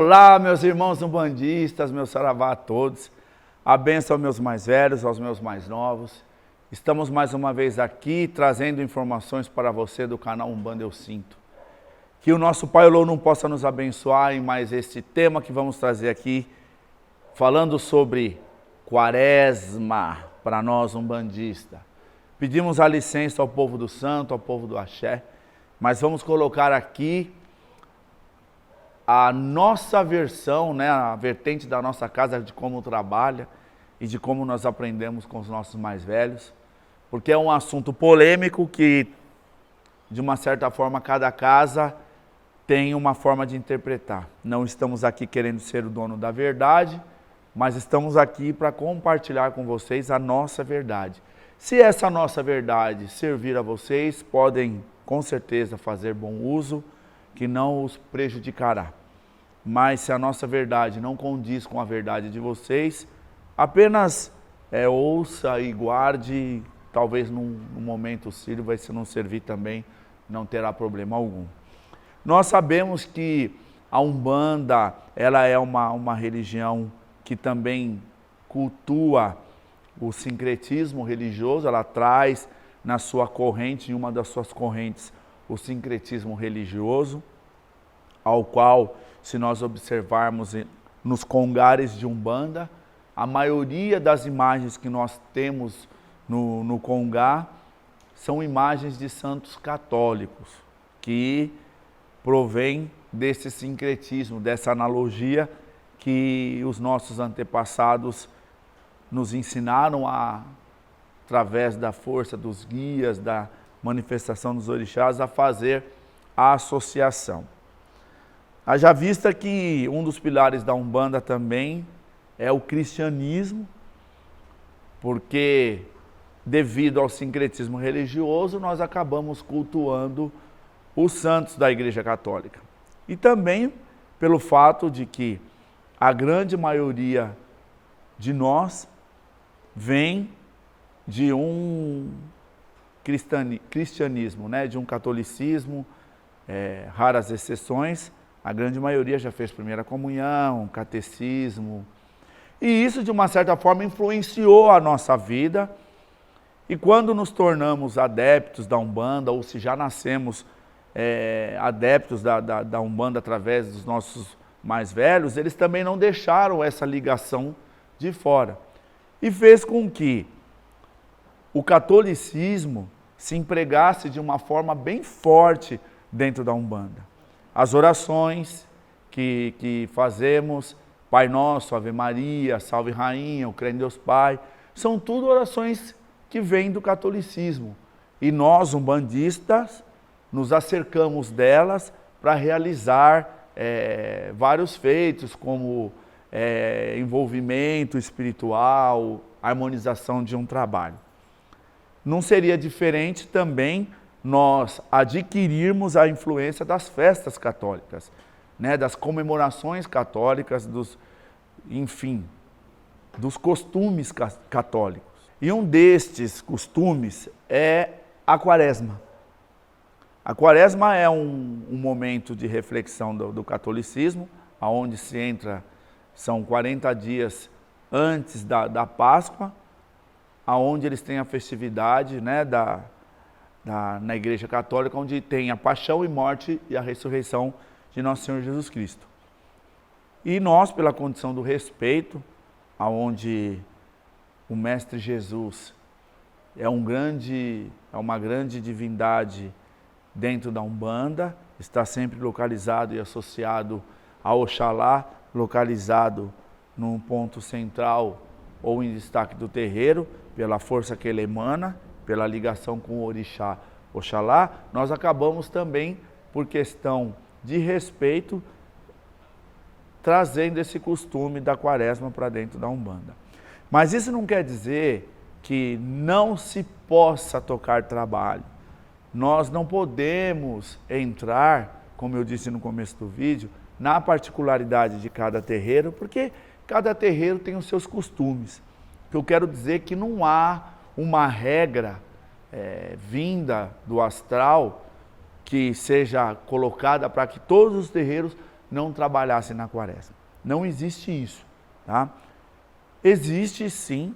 Olá, meus irmãos umbandistas, meus saravá a todos. A bênção aos meus mais velhos, aos meus mais novos. Estamos mais uma vez aqui trazendo informações para você do canal Umbanda Eu Sinto. Que o nosso Pai Olô não possa nos abençoar em mais este tema que vamos trazer aqui, falando sobre Quaresma para nós umbandistas. Pedimos a licença ao povo do santo, ao povo do axé, mas vamos colocar aqui a nossa versão, né, a vertente da nossa casa de como trabalha e de como nós aprendemos com os nossos mais velhos, porque é um assunto polêmico que, de uma certa forma, cada casa tem uma forma de interpretar. Não estamos aqui querendo ser o dono da verdade, mas estamos aqui para compartilhar com vocês a nossa verdade. Se essa nossa verdade servir a vocês, podem com certeza fazer bom uso, que não os prejudicará. Mas se a nossa verdade não condiz com a verdade de vocês, apenas ouça e guarde, talvez num momento sirva, e se não servir também, não terá problema algum. Nós sabemos que a Umbanda, ela é uma religião que também cultua o sincretismo religioso, ela traz na sua corrente, em uma das suas correntes, o sincretismo religioso, ao qual, se nós observarmos nos congares de Umbanda, a maioria das imagens que nós temos no congá são imagens de santos católicos, que provém desse sincretismo, dessa analogia que os nossos antepassados nos ensinaram através da força dos guias, da manifestação dos orixás, a fazer a associação. Haja vista que um dos pilares da Umbanda também é o cristianismo, porque devido ao sincretismo religioso, nós acabamos cultuando os santos da Igreja Católica. E também pelo fato de que a grande maioria de nós vem de um cristianismo, né? De um catolicismo, raras exceções. A grande maioria já fez primeira comunhão, catecismo. E isso, de uma certa forma, influenciou a nossa vida. E quando nos tornamos adeptos da Umbanda, ou se já nascemos adeptos da Umbanda através dos nossos mais velhos, eles também não deixaram essa ligação de fora. E fez com que o catolicismo se empregasse de uma forma bem forte dentro da Umbanda. As orações que fazemos, Pai Nosso, Ave Maria, Salve Rainha, o Crê em Deus Pai, são tudo orações que vêm do catolicismo. E nós, umbandistas, nos acercamos delas para realizar vários feitos, como envolvimento espiritual, harmonização de um trabalho. Não seria diferente também nós adquirirmos a influência das festas católicas, né, das comemorações católicas, dos costumes católicos. E um destes costumes é a Quaresma. A Quaresma é um momento de reflexão do catolicismo, onde se entra, são 40 dias antes da Páscoa, onde eles têm a festividade, né, na Igreja Católica, onde tem a paixão e morte e a ressurreição de Nosso Senhor Jesus Cristo. E nós, pela condição do respeito, aonde o Mestre Jesus é uma grande divindade dentro da Umbanda, está sempre localizado e associado a Oxalá, localizado num ponto central ou em destaque do terreiro, pela força que ele emana, pela ligação com o orixá Oxalá, nós acabamos também, por questão de respeito, trazendo esse costume da Quaresma para dentro da Umbanda. Mas isso não quer dizer que não se possa tocar trabalho. Nós não podemos entrar, como eu disse no começo do vídeo, na particularidade de cada terreiro, porque cada terreiro tem os seus costumes. O que eu quero dizer é que não há uma regra vinda do astral que seja colocada para que todos os terreiros não trabalhasse na quaresma. Não existe isso, tá? Existe sim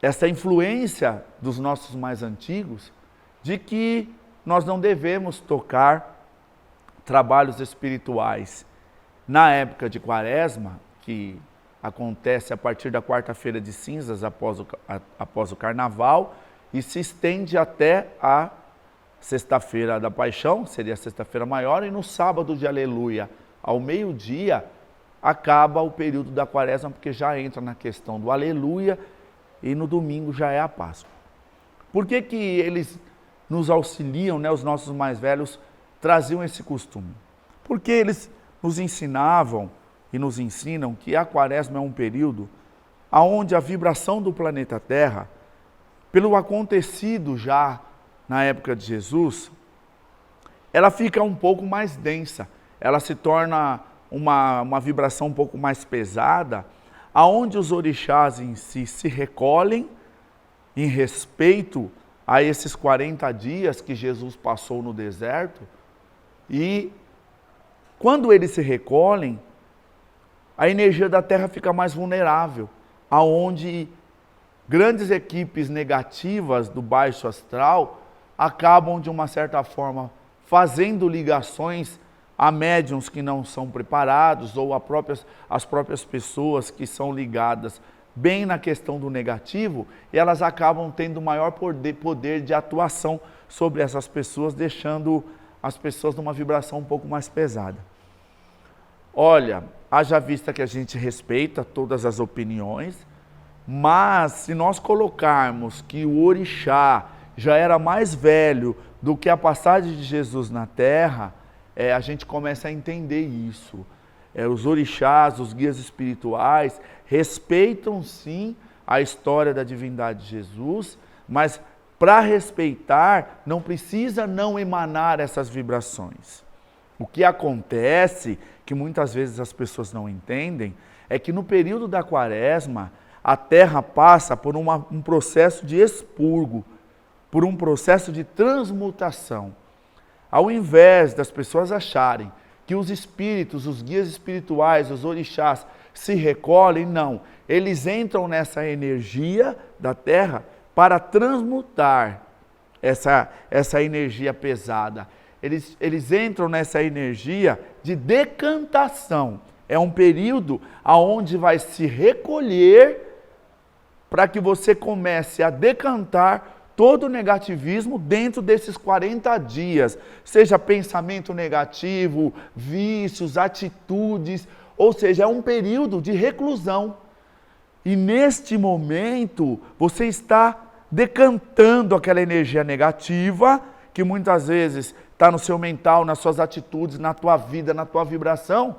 essa influência dos nossos mais antigos de que nós não devemos tocar trabalhos espirituais na época de quaresma, que acontece a partir da quarta-feira de cinzas após o carnaval e se estende até a sexta-feira da paixão, seria a sexta-feira maior, e no sábado de aleluia, ao meio-dia, acaba o período da quaresma, porque já entra na questão do aleluia e no domingo já é a Páscoa. Por que que eles nos auxiliam, né, os nossos mais velhos traziam esse costume? Porque eles nos ensinavam e nos ensinam que a quaresma é um período onde a vibração do planeta Terra, pelo acontecido já na época de Jesus, ela fica um pouco mais densa, ela se torna uma vibração um pouco mais pesada, aonde os orixás em si se recolhem em respeito a esses 40 dias que Jesus passou no deserto, e quando eles se recolhem, a energia da Terra fica mais vulnerável, aonde grandes equipes negativas do baixo astral acabam, de uma certa forma, fazendo ligações a médiuns que não são preparados ou as próprias pessoas que são ligadas bem na questão do negativo, e elas acabam tendo maior poder de atuação sobre essas pessoas, deixando as pessoas numa vibração um pouco mais pesada. Olha, haja vista que a gente respeita todas as opiniões, mas se nós colocarmos que o orixá já era mais velho do que a passagem de Jesus na Terra, a gente começa a entender isso. Os orixás, os guias espirituais, respeitam sim a história da divindade de Jesus, mas para respeitar, não precisa não emanar essas vibrações. O que acontece, que muitas vezes as pessoas não entendem, é que no período da quaresma, a Terra passa por um processo de expurgo, por um processo de transmutação. Ao invés das pessoas acharem que os espíritos, os guias espirituais, os orixás se recolhem, não. Eles entram nessa energia da Terra para transmutar essa energia pesada. Eles entram nessa energia de decantação. É um período onde vai se recolher para que você comece a decantar todo o negativismo dentro desses 40 dias, seja pensamento negativo, vícios, atitudes, ou seja, é um período de reclusão. E neste momento, você está decantando aquela energia negativa, que muitas vezes está no seu mental, nas suas atitudes, na tua vida, na tua vibração.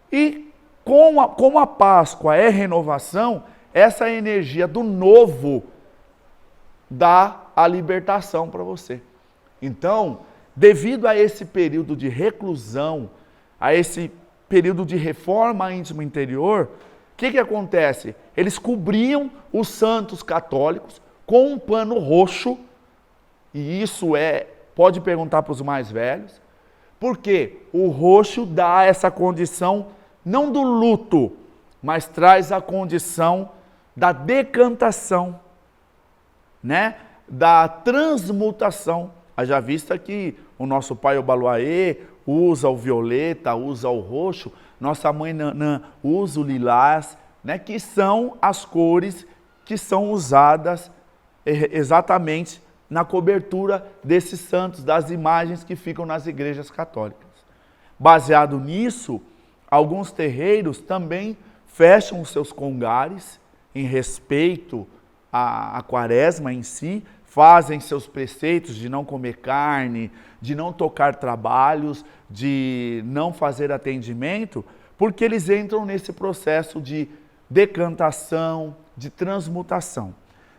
E como a Páscoa é renovação, essa energia do novo dá a libertação para você. Então, devido a esse período de reclusão, a esse período de reforma íntima interior, o que acontece? Eles cobriam os santos católicos com um pano roxo, e isso pode perguntar para os mais velhos, porque o roxo dá essa condição, não do luto, mas traz a condição da decantação, né? Da transmutação. Haja vista que o nosso pai Obaloaê usa o violeta, usa o roxo, nossa mãe Nanã usa o lilás, né? Que são as cores que são usadas exatamente na cobertura desses santos, das imagens que ficam nas igrejas católicas. Baseado nisso, alguns terreiros também fecham os seus congares em respeito à quaresma em si, fazem seus preceitos de não comer carne, de não tocar trabalhos, de não fazer atendimento, porque eles entram nesse processo de decantação, de transmutação.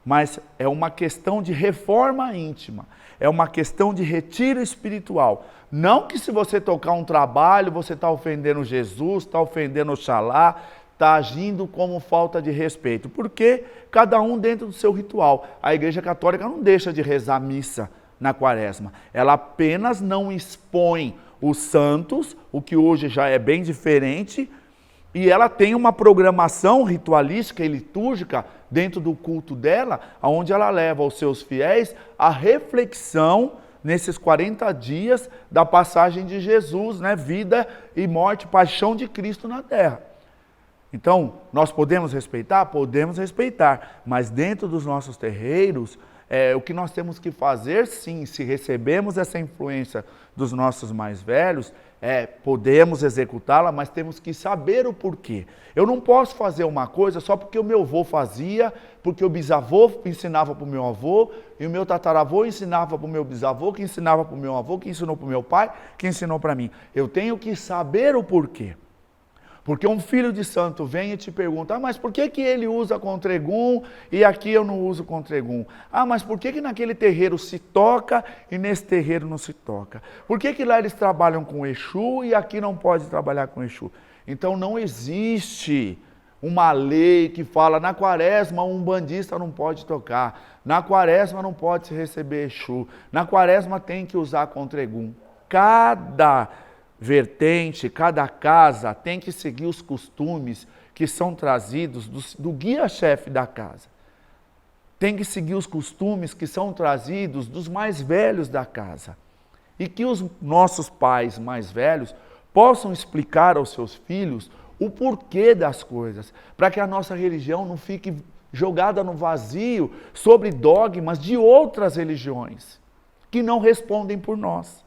Mas é uma questão de reforma íntima, é uma questão de retiro espiritual. Não que se você tocar um trabalho, você está ofendendo Jesus, está ofendendo Oxalá, está agindo como falta de respeito, porque cada um dentro do seu ritual. A Igreja Católica não deixa de rezar missa na quaresma, ela apenas não expõe os santos, o que hoje já é bem diferente, e ela tem uma programação ritualística e litúrgica dentro do culto dela, onde ela leva os seus fiéis à reflexão nesses 40 dias da passagem de Jesus, né? Vida e morte, paixão de Cristo na terra. Então, nós podemos respeitar? Podemos respeitar, mas dentro dos nossos terreiros, o que nós temos que fazer, sim, se recebemos essa influência dos nossos mais velhos, podemos executá-la, mas temos que saber o porquê. Eu não posso fazer uma coisa só porque o meu avô fazia, porque o bisavô ensinava para o meu avô, e o meu tataravô ensinava para o meu bisavô, que ensinava para o meu avô, que ensinou para o meu pai, que ensinou para mim. Eu tenho que saber o porquê. Porque um filho de santo vem e te pergunta, mas por que ele usa contregum e aqui eu não uso contregum? Mas por que naquele terreiro se toca e nesse terreiro não se toca? Por que lá eles trabalham com Exu e aqui não pode trabalhar com Exu? Então não existe uma lei que fala, na quaresma um umbandista não pode tocar, na quaresma não pode se receber Exu, na quaresma tem que usar contregum. Cada vertente, cada casa tem que seguir os costumes que são trazidos do guia-chefe da casa. Tem que seguir os costumes que são trazidos dos mais velhos da casa. E que os nossos pais mais velhos possam explicar aos seus filhos o porquê das coisas, para que a nossa religião não fique jogada no vazio sobre dogmas de outras religiões, que não respondem por nós.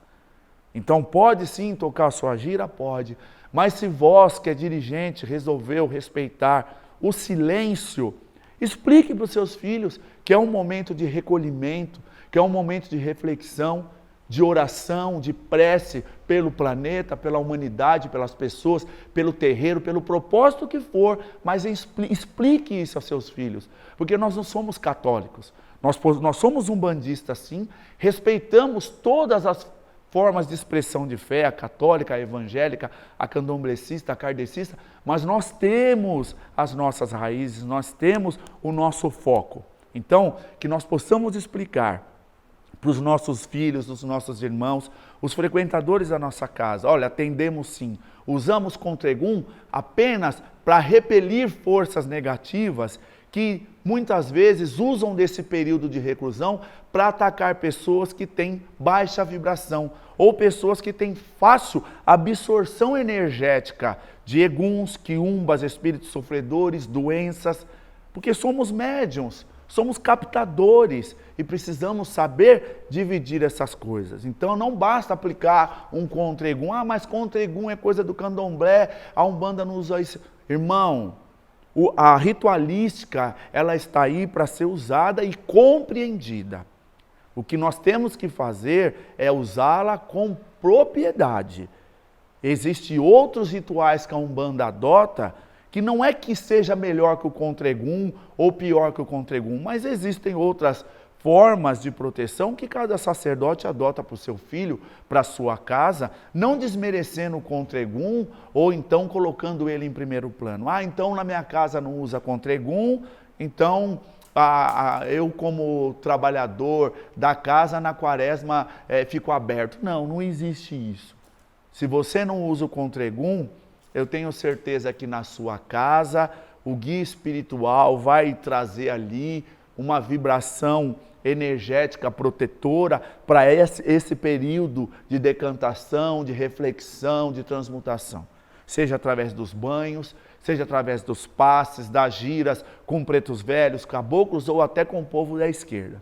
Então pode sim tocar a sua gira? Pode. Mas se vós, que é dirigente, resolveu respeitar o silêncio, explique para os seus filhos que é um momento de recolhimento, que é um momento de reflexão, de oração, de prece pelo planeta, pela humanidade, pelas pessoas, pelo terreiro, pelo propósito que for, mas explique isso aos seus filhos, porque nós não somos católicos, nós somos umbandistas sim, respeitamos todas as formas de expressão de fé, a católica, a evangélica, a candomblecista, a kardecista, mas nós temos as nossas raízes, nós temos o nosso foco. Então, que nós possamos explicar para os nossos filhos, os nossos irmãos, os frequentadores da nossa casa, olha, atendemos sim, usamos contregum apenas para repelir forças negativas que muitas vezes usam desse período de reclusão para atacar pessoas que têm baixa vibração ou pessoas que têm fácil absorção energética de eguns, quiumbas, espíritos sofredores, doenças, porque somos médiuns, somos captadores e precisamos saber dividir essas coisas. Então não basta aplicar um contregum, mas contregum é coisa do candomblé, a Umbanda não usa isso. Irmão, a ritualística, ela está aí para ser usada e compreendida. O que nós temos que fazer é usá-la com propriedade. Existem outros rituais que a Umbanda adota, que não é que seja melhor que o contregum ou pior que o contregum, mas existem outras formas de proteção que cada sacerdote adota para o seu filho, para a sua casa, não desmerecendo o contregum ou então colocando ele em primeiro plano. Então na minha casa não usa contregum, então eu como trabalhador da casa na quaresma fico aberto. Não existe isso. Se você não usa o contregum, eu tenho certeza que na sua casa o guia espiritual vai trazer ali uma vibração energética protetora para esse período de decantação, de reflexão, de transmutação. Seja através dos banhos, seja através dos passes, das giras com pretos velhos, caboclos ou até com o povo da esquerda.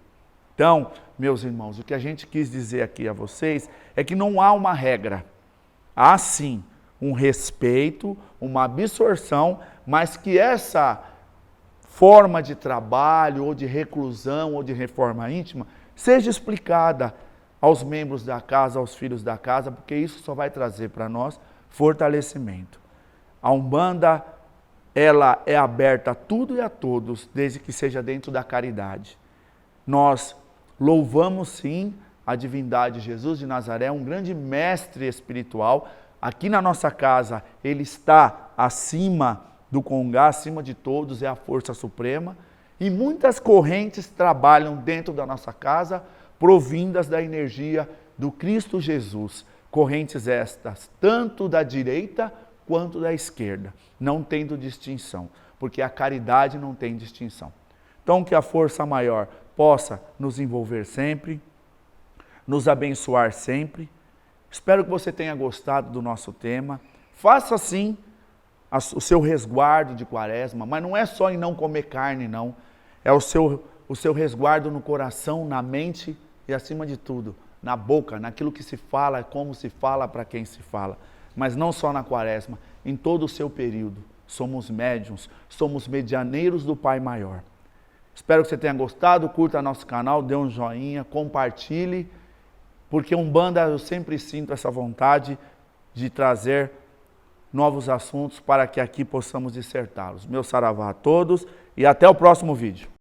Então, meus irmãos, o que a gente quis dizer aqui a vocês é que não há uma regra. Há sim um respeito, uma absorção, mas que essa forma de trabalho, ou de reclusão, ou de reforma íntima, seja explicada aos membros da casa, aos filhos da casa, porque isso só vai trazer para nós fortalecimento. A Umbanda, ela é aberta a tudo e a todos, desde que seja dentro da caridade. Nós louvamos sim a divindade de Jesus de Nazaré, um grande mestre espiritual. Aqui na nossa casa, ele está acima do Congá, acima de todos, é a força suprema. E muitas correntes trabalham dentro da nossa casa, provindas da energia do Cristo Jesus, correntes estas, tanto da direita quanto da esquerda, não tendo distinção, porque a caridade não tem distinção. Então que a força maior possa nos envolver sempre, nos abençoar sempre. Espero que você tenha gostado do nosso tema. Faça sim o seu resguardo de quaresma, mas não é só em não comer carne, não. É o seu resguardo no coração, na mente e, acima de tudo, na boca, naquilo que se fala, como se fala, para quem se fala. Mas não só na quaresma, em todo o seu período. Somos médiuns, somos medianeiros do Pai Maior. Espero que você tenha gostado, curta nosso canal, dê um joinha, compartilhe, porque Umbanda eu sempre sinto essa vontade de trazer novos assuntos para que aqui possamos dissertá-los. Meu saravá a todos e até o próximo vídeo.